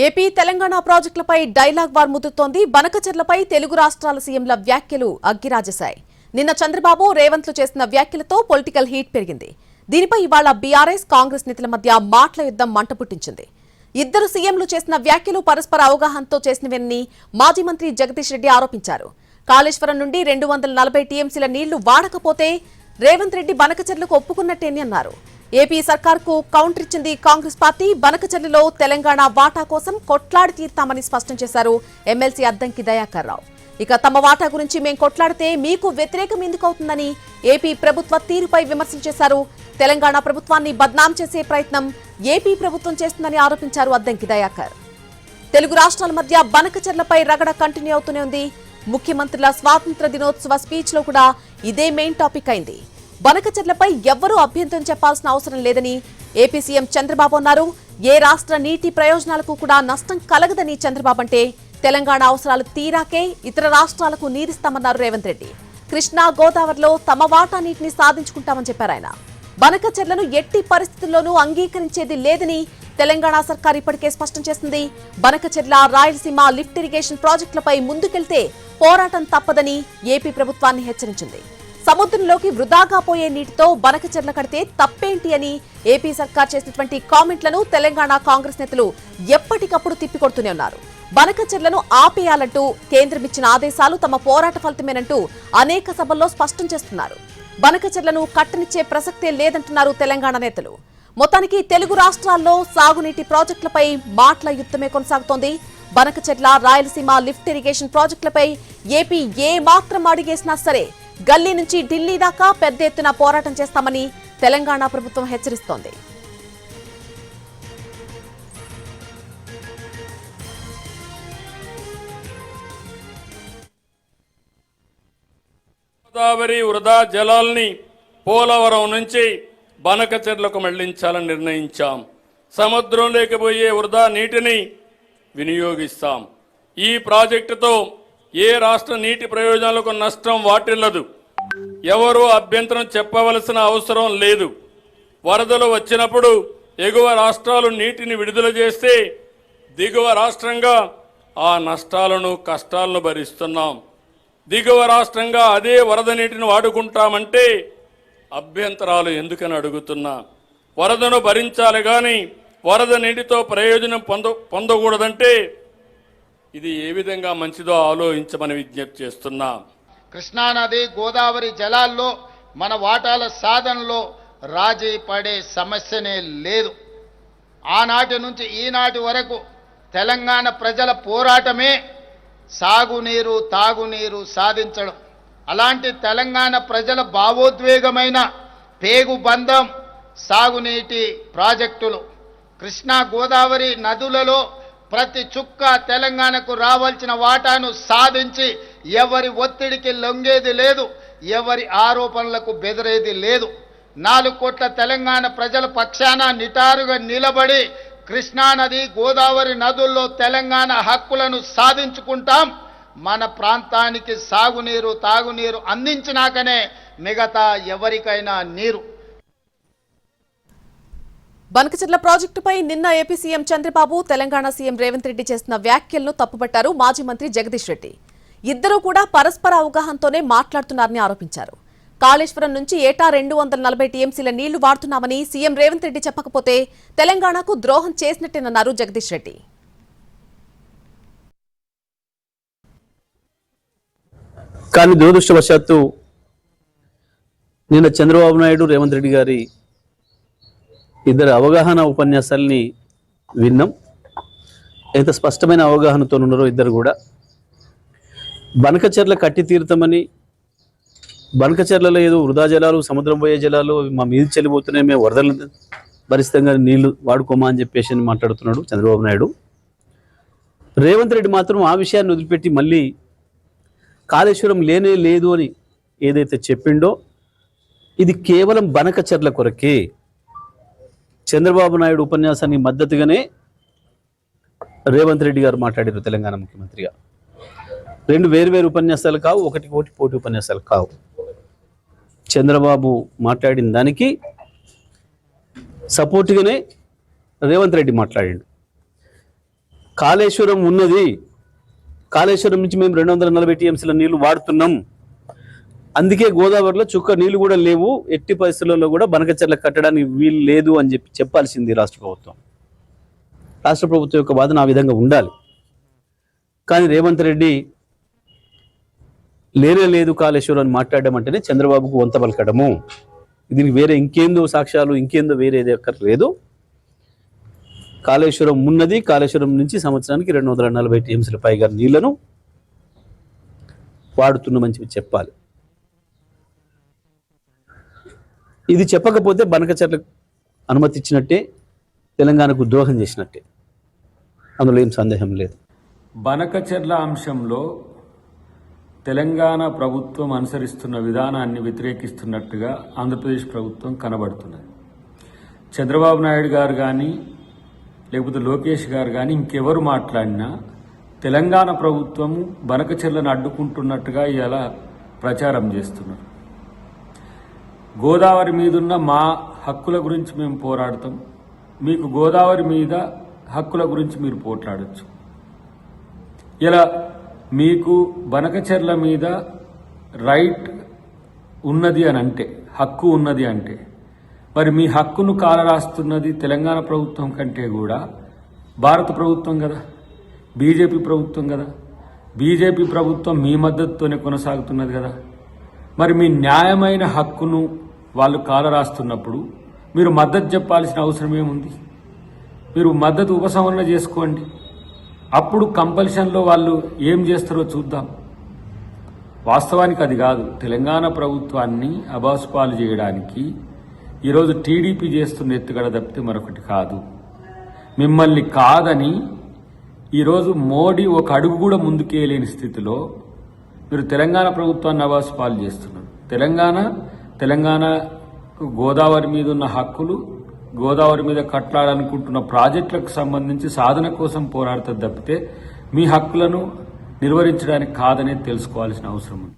AP Telangana ప్రాజెక్టులపై dialogue war ముదుతోంది. బనకచెర్లపై Telugu రాష్ట్రాల సీఎంల వ్యాఖ్యలు అగ్గిరాజేశాయి. నిన్న చంద్రబాబు రేవంత్లు చేసిన వ్యాఖ్యలతో పొలిటికల్ హీట్ పెరిగింది. దీనిపై ఇవాళ బీఆర్ఎస్ కాంగ్రెస్ నేతల మధ్య మాటల యుద్ధం మంట పుట్టించింది. ఇద్దరు సీఎంలు చేసిన వ్యాఖ్యలు పరస్పర అవగాహనతో చేసినవని మాజీ మంత్రి జగదీష్ రెడ్డి ఆరోపించారు. కాళేశ్వరం నుండి 240 టీఎంసీల నీళ్లు వాడకపోతే రేవంత్ రెడ్డి బనకచెర్లకు ఒప్పుకున్నట్టేని అన్నారు. ఏపీ సర్కార్కు కౌంటర్ ఇచ్చింది కాంగ్రెస్ పార్టీ. బనకచెర్లలో తెలంగాణ వాటా కోసం కొట్లాడి తీర్తామని స్పష్టం చేశారు ఎమ్మెల్సీ అద్దంకి దయాకర్ రావు. ఇక తమ వాటా గురించి మేం కొట్లాడితే మీకు వ్యతిరేకం ఎందుకవుతుందని ఏపీ ప్రభుత్వ తీరుపై విమర్శలు చేశారు. తెలంగాణ ప్రభుత్వాన్ని బద్నాం చేసే ప్రయత్నం ఏపీ ప్రభుత్వం చేస్తుందని ఆరోపించారు అద్దంకి దయాకర్. తెలుగు రాష్ట్రాల మధ్య బనకచెర్లపై రగడ కంటిన్యూ అవుతూనే ఉంది. ముఖ్యమంత్రుల స్వాతంత్ర దినోత్సవ స్పీచ్ లో కూడా ఇదే మెయిన్ టాపిక్ అయింది. బనకచెర్లపై ఎవ్వరూ అభ్యంతరం చెప్పాల్సిన అవసరం లేదని ఏపీ సీఎం చంద్రబాబు అన్నారు. ఏ రాష్ట్ర నీటి ప్రయోజనాలకు కూడా నష్టం కలగదని చంద్రబాబు అంటే తెలంగాణ అవసరాలు తీరాకే ఇతర రాష్ట్రాలకు నీరిస్తామన్నారు రేవంత్ రెడ్డి. కృష్ణా గోదావరిలో తమ వాటా నీటిని సాధించుకుంటామని చెప్పారు ఆయన. బనకచెర్లను ఎట్టి పరిస్థితుల్లోనూ అంగీకరించేది లేదని తెలంగాణ సర్కార్ ఇప్పటికే స్పష్టం చేసింది. బనకచెర్ల రాయలసీమ లిఫ్ట్ ఇరిగేషన్ ప్రాజెక్టులపై ముందుకెళ్తే పోరాటం తప్పదని ఏపీ ప్రభుత్వాన్ని హెచ్చరించింది. సముద్రంలోకి వృధాగా పోయే నీటితో బనకచెర్ల కడితే తప్పేంటి అని ఏపీ సర్కార్ చేసినటువంటి కామెంట్లను తెలంగాణ కాంగ్రెస్ నేతలు ఎప్పటికప్పుడు తిప్పికొడుతూనే ఉన్నారు. బనకచెర్లను ఆపేయాలంటూ కేంద్రం ఇచ్చిన ఆదేశాలు తమ పోరాట ఫలితమేనంటూ అనేక సభల్లో స్పష్టం చేస్తున్నారు. బనకచెర్లను కట్టనిచ్చే ప్రసక్తే లేదంటున్నారు తెలంగాణ నేతలు. మొత్తానికి తెలుగు రాష్ట్రాల్లో సాగునీటి ప్రాజెక్టులపై మాటల యుద్ధమే కొనసాగుతోంది. బనకచెర్ల రాయలసీమ లిఫ్ట్ ఇరిగేషన్ ప్రాజెక్టులపై ఏపీ ఏ మాత్రం అడుగేసినా సరే గల్లీ నుంచి ఢిల్లీ దాకా పెద్ద ఎత్తున పోరాటం చేస్తామని తెలంగాణ ప్రభుత్వం హెచ్చరిస్తోంది. గోదావరి వృధా జలాల్ని పోలవరం నుంచి బనకచెర్లకు మళ్లించాలని నిర్ణయించాం. సముద్రం లేకపోయే వృధా నీటిని వినియోగిస్తాం. ఈ ప్రాజెక్టుతో ఏ రాష్ట్ర నీటి ప్రయోజనాలకు నష్టం వాటిల్లదు. ఎవరూ అభ్యంతరం చెప్పవలసిన అవసరం లేదు. వరదలు వచ్చినప్పుడు ఎగువ రాష్ట్రాలు నీటిని విడుదల చేస్తే దిగువ రాష్ట్రంగా ఆ నష్టాలను కష్టాలను భరిస్తున్నాం. దిగువ రాష్ట్రంగా అదే వరద నీటిని వాడుకుంటామంటే అభ్యంతరాలు ఎందుకని అడుగుతున్నా. వరదను భరించాలి కానీ వరద నీటితో ప్రయోజనం పొందకూడదంటే ఇది ఏ విధంగా మంచిదో ఆలోచించమని విజ్ఞప్తి చేస్తున్నా. కృష్ణానది గోదావరి జలాల్లో మన వాటాల సాధనలో రాజీ పడే సమస్యనే లేదు. ఆనాటి నుంచి ఈనాటి వరకు తెలంగాణ ప్రజల పోరాటమే సాగునీరు తాగునీరు సాధించడం. అలాంటి తెలంగాణ ప్రజల భావోద్వేగమైన పేగుబంధం సాగునీటి ప్రాజెక్టులు. కృష్ణా గోదావరి నదులలో ప్రతి చుక్క తెలంగాణకు రావాల్సిన వాటాను సాధించి ఎవరి ఒత్తిడికి లొంగేది లేదు, ఎవరి ఆరోపణలకు బెదిరేది లేదు. 4 కోట్ల తెలంగాణ ప్రజల పక్షాన నిటారుగా నిలబడి కృష్ణానది గోదావరి నదుల్లో తెలంగాణ హక్కులను సాధించుకుంటాం. మన ప్రాంతానికి సాగునీరు తాగునీరు అందించినాకనే మిగతా ఎవరికైనా నీరు. బనకచెర్ల ప్రాజెక్టుపై నిన్న AP CM Chandrababu Telangana CM Revanth Reddy చేసిన వ్యాఖ్యలను తప్పుపట్టారు మాజీ మంత్రి జగదీష్ రెడ్డి. ఇద్దరూ కూడా పరస్పర అవగాహనతోనే మాట్లాడుతున్నారని ఆరోపించారు. కాళేశ్వరం నుంచి ఏటా 240 టీఎంసీల నీళ్లు వాడుతున్నామని సీఎం రేవంత్ రెడ్డి చెప్పకపోతే తెలంగాణకు ద్రోహం చేసినట్టేనన్నారు జగదీష్ రెడ్డి. కానీ దురదృష్టవశాత్తు నిన్న చంద్రబాబు నాయుడు రేవంత్ రెడ్డి గారి ఇద్దరు అవగాహన ఉపన్యాసాలని విన్నాం. ఎంత స్పష్టమైన అవగాహనతో ఉన్నారో ఇద్దరు కూడా. బనకచెర్ల కట్టి తీరుతామని, బనకచెర్లలో ఏదో వృధా జలాలు సముద్రం పోయే జలాలు మా మీద చెల్లిపోతున్నాయి, మేము వరదలు భరితంగా నీళ్లు వాడుకోమా అని చెప్పేసి మాట్లాడుతున్నాడు చంద్రబాబు నాయుడు. రేవంత్ రెడ్డి మాత్రం ఆ విషయాన్ని వదిలిపెట్టి మళ్ళీ కాళేశ్వరం లేనే లేదు అని ఏదైతే చెప్పిండో ఇది కేవలం బనకచెర్ల కొరకే. చంద్రబాబు నాయుడు ఉపన్యాసానికి మద్దతుగానే రేవంత్ రెడ్డి గారు మాట్లాడారు తెలంగాణ ముఖ్యమంత్రిగా. 2 వేరు ఉపన్యాసాలు కావు, ఒకటి పోటీ ఉపన్యాసాలు కావు. చంద్రబాబు మాట్లాడిన దానికి సపోర్ట్గానే రేవంత్ రెడ్డి మాట్లాడిండు. కాళేశ్వరం ఉన్నది, కాళేశ్వరం నుంచి మేము 240 టీఎంసీల నీళ్లు వాడుతున్నాం, అందుకే గోదావరిలో చుక్క నీళ్లు కూడా లేవు, ఎట్టి పరిస్థితుల్లో కూడా బనకచెర్ల కట్టడానికి వీలు లేదు అని చెప్పాల్సింది రాష్ట్ర ప్రభుత్వం. రాష్ట్ర ప్రభుత్వం యొక్క వాదన ఆ విధంగా ఉండాలి. కానీ రేవంత్ రెడ్డి లేనే లేదు కాళేశ్వరం అని మాట్లాడడం అంటేనే చంద్రబాబుకు వంత పలకడము. దీనికి వేరే ఇంకేందో సాక్ష్యాలు, ఇంకేందో వేరేది ఎక్కడ లేదు. కాళేశ్వరం ఉన్నది, కాళేశ్వరం నుంచి సంవత్సరానికి 240 టీఎంసీల పైగా నీళ్లను వాడుతున్నామని చెప్పాలి. ఇది చెప్పకపోతే బనకచెర్లకు అనుమతి ఇచ్చినట్టే, తెలంగాణకు ద్రోహం చేసినట్టే, అందులో ఏం సందేహం లేదు. బనకచెర్ల అంశంలో తెలంగాణ ప్రభుత్వం అనుసరిస్తున్న విధానాన్ని వ్యతిరేకిస్తున్నట్టుగా ఆంధ్రప్రదేశ్ ప్రభుత్వం కనబడుతున్నది. చంద్రబాబు నాయుడు గారు కానీ లేకపోతే లోకేష్ గారు కానీ ఇంకెవరు మాట్లాడినా తెలంగాణ ప్రభుత్వం బనకచెర్లను అడ్డుకుంటున్నట్టుగా ఇలా ప్రచారం చేస్తున్నారు. గోదావరి మీదున్న మా హక్కుల గురించి మేము పోరాడతాం, మీకు గోదావరి మీద హక్కుల గురించి మీరు పోట్లాడచ్చు. ఇలా మీకు బనకచెర్ల మీద రైట్ ఉన్నది అని అంటే, హక్కు ఉన్నది అంటే, మరి మీ హక్కును కాలరాస్తున్నది తెలంగాణ ప్రభుత్వం కంటే కూడా భారత ప్రభుత్వం కదా, బీజేపీ ప్రభుత్వం కదా. బీజేపీ ప్రభుత్వం మీ మద్దతుతోనే కొనసాగుతున్నది కదా. మరి మీ న్యాయమైన హక్కును వాళ్ళు కాలరాస్తున్నప్పుడు మీరు మద్దతు చెప్పాల్సిన అవసరం ఏముంది? మీరు మద్దతు ఉపసంహరణ చేసుకోండి, అప్పుడు కంపల్షన్లో వాళ్ళు ఏం చేస్తారో చూద్దాం. వాస్తవానికి అది కాదు. తెలంగాణ ప్రభుత్వాన్ని అబాసుపాలు చేయడానికి ఈరోజు టీడీపీ చేస్తున్న ఎత్తుగడ తప్పితే మరొకటి కాదు. మిమ్మల్ని కాదని ఈరోజు మోడీ ఒక అడుగు కూడా ముందుకేయలేని స్థితిలో మీరు తెలంగాణ ప్రభుత్వాన్ని అబాసుపాలు చేస్తున్నారు. తెలంగాణ గోదావరి మీద ఉన్న హక్కులు, గోదావరి మీద కట్లాడాలనుకుంటున్న ప్రాజెక్టులకు సంబంధించి సాధన కోసం పోరాడుతుంది తప్పితే మీ హక్కులను నిర్వహించడానికి కాదనేది తెలుసుకోవాల్సిన అవసరం ఉంది.